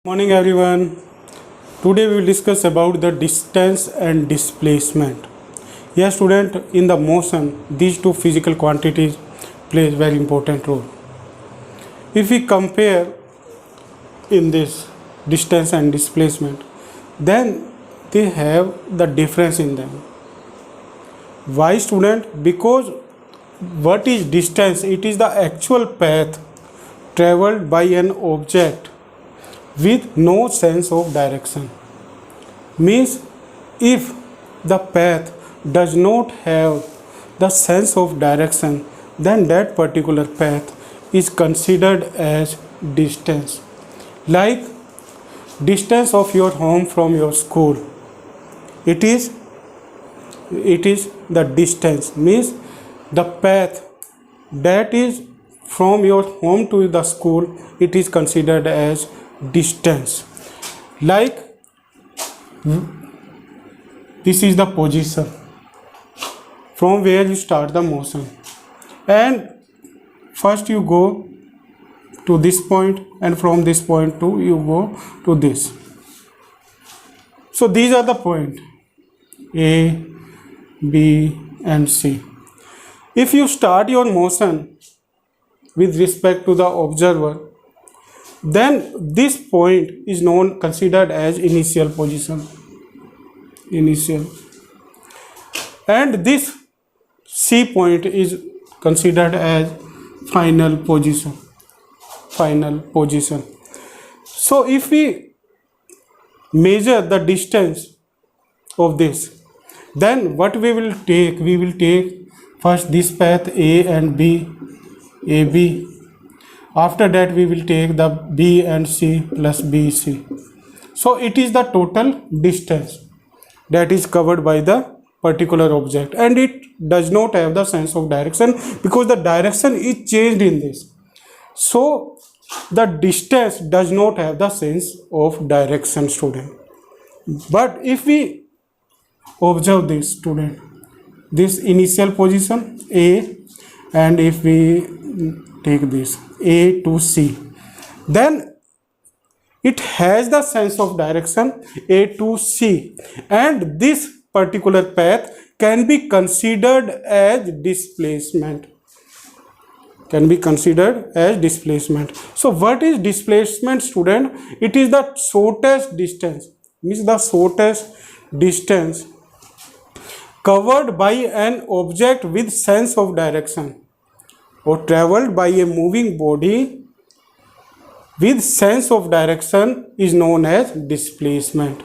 Morning everyone. Today we will discuss about the distance and displacement. Yes student, in the motion these two physical quantities plays very important role. If we compare in this distance and displacement, then they have the difference in them. Why student? Because what is distance? It is the actual path traveled by an object with no sense of direction. Means if the path does not have the sense of direction, then that particular path is considered as distance. Like distance of your home from your school, it is the distance, means the path that is from your home to the school, it is considered as distance. Like this is the position from where you start the motion, and first you go to this point, and from this point to you go to this. So these are the point A, B and C. If you start your motion with respect to the observer, then this point is considered as initial position, and this C point is considered as final position. So if we measure the distance of this, then what we will take first this path A and B, AB. After that we will take the B and C plus BC. So it is the total distance that is covered by the particular object, and it does not have the sense of direction because the direction is changed in this. So the distance does not have the sense of direction, student. But if we observe this, student, this initial position A, and if we take this A to C, then it has the sense of direction A to C, and this particular path can be considered as displacement. So what is displacement, student? It is the shortest distance, means the shortest distance covered by an object with sense of direction, or traveled by a moving body with sense of direction, is known as displacement.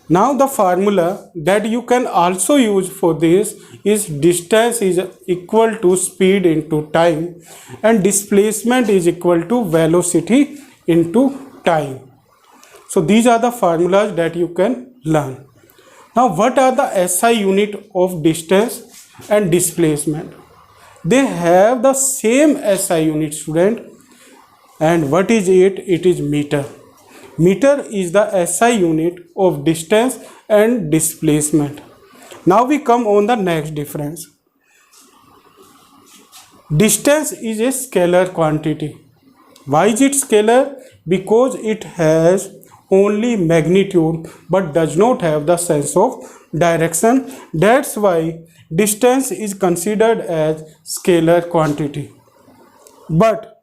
Now the formula that you can also use for this is distance is equal to speed into time, and displacement is equal to velocity into time. So these are the formulas that you can learn. Now what are the SI unit of distance and displacement? They have the same SI unit, student, and what is it? It is meter. Meter is the SI unit of distance and displacement. Now we come on the next difference. Distance is a scalar quantity. Why is it scalar? Because it has only magnitude but does not have the sense of direction. That's why distance is considered as scalar quantity. But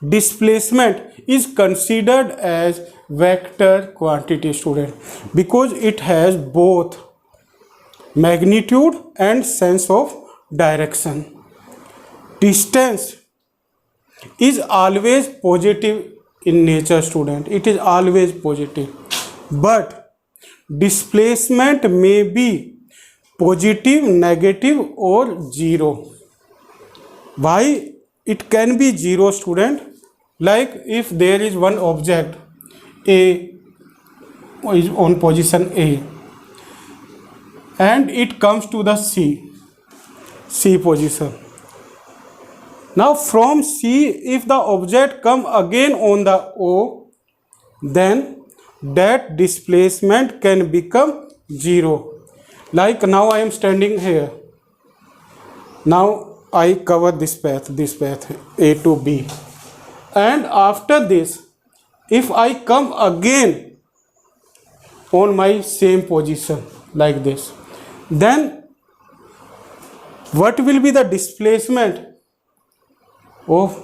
displacement is considered as vector quantity, student, because it has both magnitude and sense of direction. Distance is always positive in nature, student. It is always positive, but displacement may be positive, negative or zero. Why it can be zero, student? Like if there is one object A is on position A, and it comes to the C position. Now from C, if the object come again on the O, then that displacement can become zero. Like now I am standing here. Now I cover this path A to B, and after this if I come again on my same position like this, then what will be the displacement of,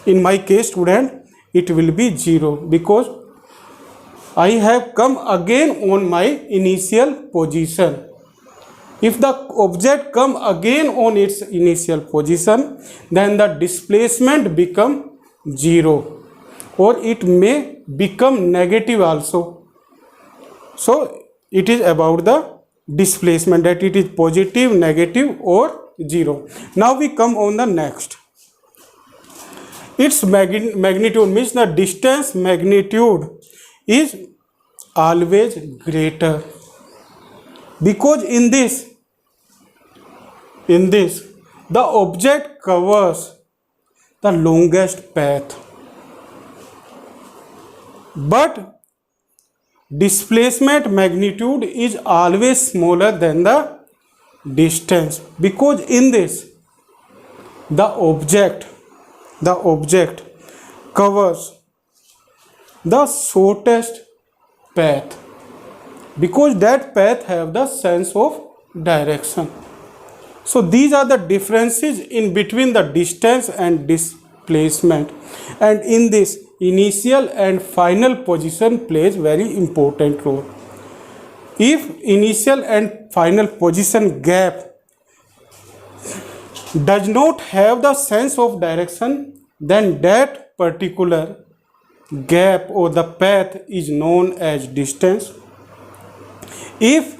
in my case student, it will be 0, because I have come again on my initial position. If the object come again on its initial position, then the displacement become 0, or it may become negative also. So it is about the displacement, that it is positive, negative or 0. Now we come on the next. Its magnitude means the distance magnitude is always greater, because in this the object covers the longest path, but displacement magnitude is always smaller than the distance, because in this the object covers the shortest path, because that path have the sense of direction. So these are the differences in between the distance and displacement, and in this initial and final position plays very important role. If initial and final position gap does not have the sense of direction, then that particular gap or the path is known as distance. If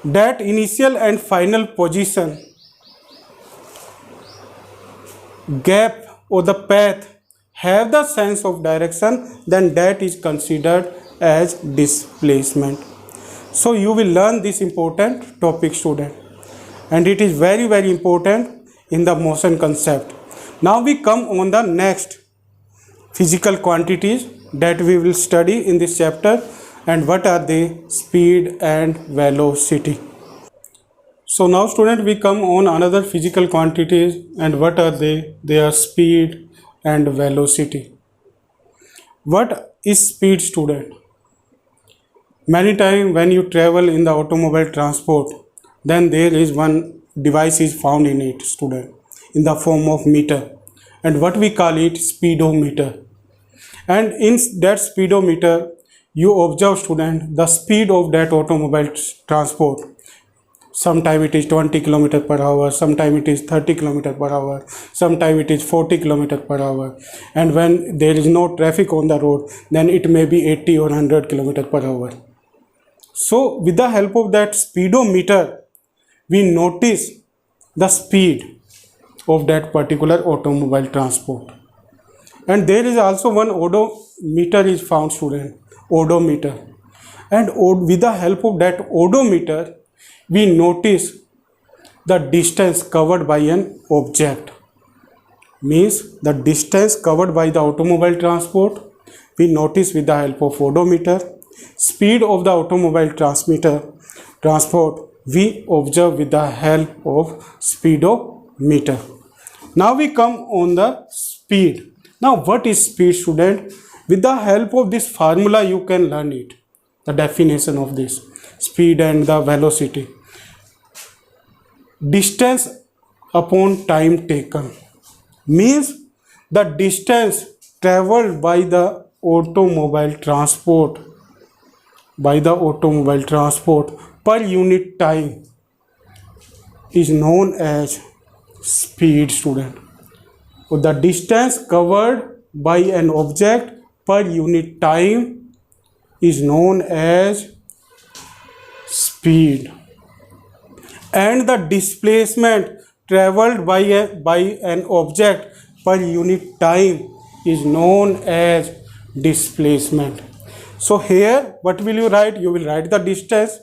that initial and final position gap or the path have the sense of direction, then that is considered as displacement. So you will learn this important topic student, and it is very very important in the motion concept. Now we come on the next physical quantities that we will study in this chapter, and what are they? Speed and velocity. So now student, we come on another physical quantities, and what are they? They are speed and velocity. What is speed student? Many times when you travel in the automobile transport, then there is one device is found in it student, in the form of meter, and what we call it speedometer. And in that speedometer you observe student the speed of that automobile transport. Sometime it is 20 km per hour, sometime it is 30 km per hour, sometime it is 40 km per hour, and when there is no traffic on the road, then it may be 80 or 100 km per hour. So with the help of that speedometer, we notice the speed of that particular automobile transport. And there is also one odometer is found student, odometer, and with the help of that odometer we notice the distance covered by an object. Means the distance covered by the automobile transport we notice with the help of odometer. Speed of the automobile transport we observe with the help of speedometer. Now we come on the speed. Now what is speed student? With the help of this formula you can learn it, the definition of this speed and the velocity. Distance upon time taken means the distance traveled by the automobile transport per unit time is known as speed student. So the distance covered by an object per unit time is known as speed, and the displacement traveled by an object per unit time is known as displacement. So here what will you write? You will write the distance,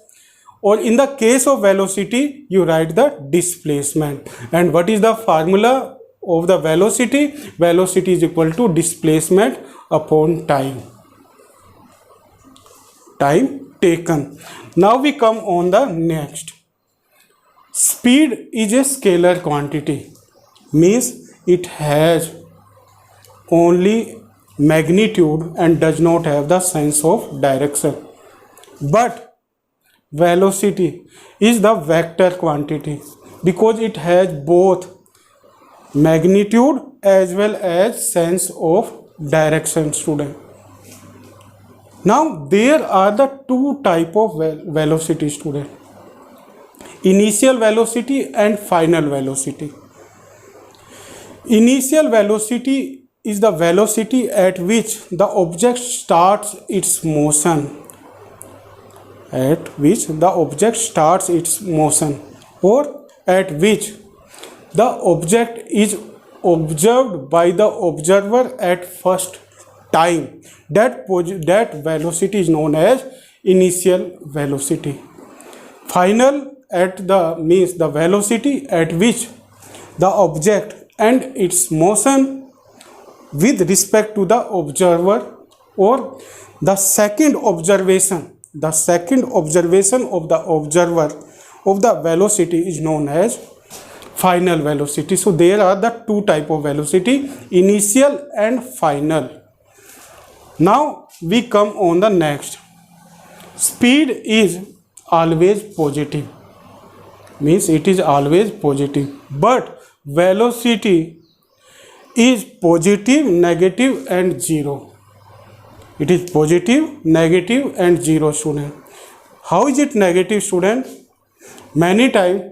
or in the case of velocity you write the displacement. And what is the formula of the velocity? Velocity is equal to displacement upon time taken. Now we come on the next. Speed is a scalar quantity, means it has only magnitude and does not have the sense of direction. But velocity is the vector quantity because it has both magnitude as well as sense of direction, student. Now there are the two type of velocity, student: initial velocity and final velocity. Initial velocity is the velocity at which the object starts its motion, or at which the object is observed by the observer at first time. That velocity is known as initial velocity. Final means the velocity at which the object and its motion with respect to the observer, or the second observation of the observer of the velocity is known as final velocity. So there are the two type of velocity, initial and final. Now we come on the next. Speed is always positive, means it is always positive, but velocity is positive, negative and zero. It is positive, negative and zero, student. How is it negative, student? Many times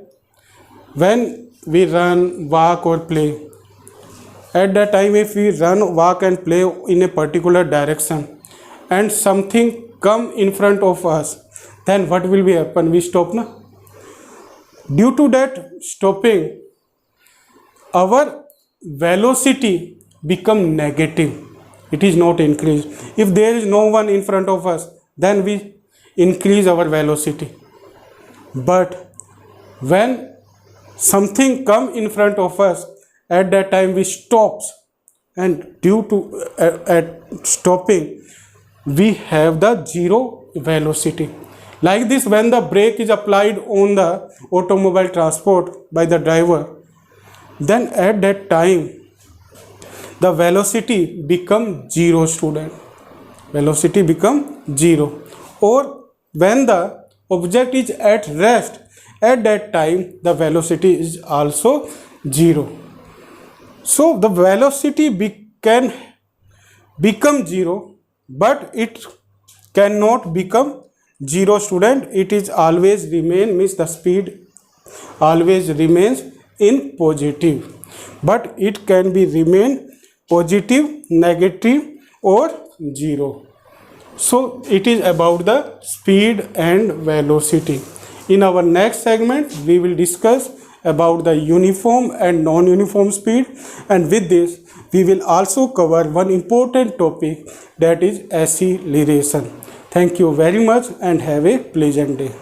when we run, walk or play, at that time if we run, walk and play in a particular direction and something come in front of us, then what will be happen? We stop, na? Due to that stopping, our velocity become negative. It is not increased. If there is no one in front of us, then we increase our velocity. But when something come in front of us, at that time we stops, and due to at stopping we have the zero velocity. Like this, when the brake is applied on the automobile transport by the driver, then at that time the velocity become zero, student. Velocity become zero. Or when the object is at rest, at that time the velocity is also zero. So the velocity can become zero, but it cannot become zero, student. It is always remain, means the speed always remains in positive, but it can be remain positive, negative or zero. So it is about the speed and velocity. In our next segment we will discuss about the uniform and non-uniform speed, and with this we will also cover one important topic, that is acceleration. Thank you very much and have a pleasant day.